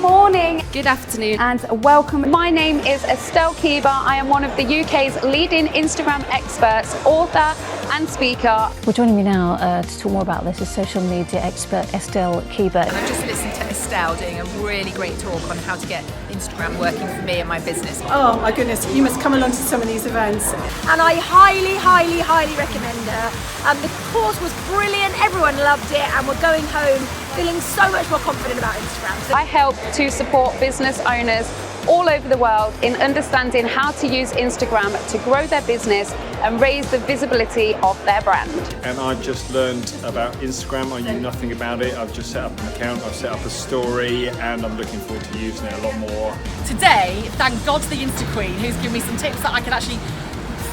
morning. Good afternoon. And welcome. My name is Estelle Keeber. I am one of the UK's leading Instagram experts, author and speaker. Well, joining me now to talk more about this is social media expert Estelle Keeber. And I've just listened to Estelle doing a really great talk on how to get Instagram working for me and my business. Oh my goodness, you must come along to some of these events. And I highly recommend her. The course was brilliant, everyone loved it, and we're going home feeling so much more confident about Instagram. I help to support business owners all over the world in understanding how to use Instagram to grow their business and raise the visibility of their brand. And I've just learned about Instagram. I knew nothing about it. I've just set up an account, I've set up a story, and I'm looking forward to using it a lot more. Today, thank God to the Insta Queen who's given me some tips that I can actually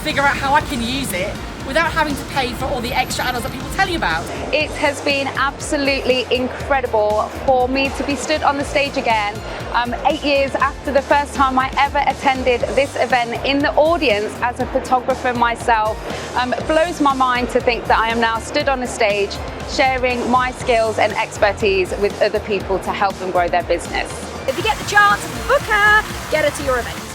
figure out how I can use it without having to pay for all the extra add-ons that people tell you about. It has been absolutely incredible for me to be stood on the stage again 8 years after the first time I ever attended this event in the audience as a photographer myself. Blows my mind to think that I am now stood on a stage sharing my skills and expertise with other people to help them grow their business. If you get the chance, book her, get her to your event.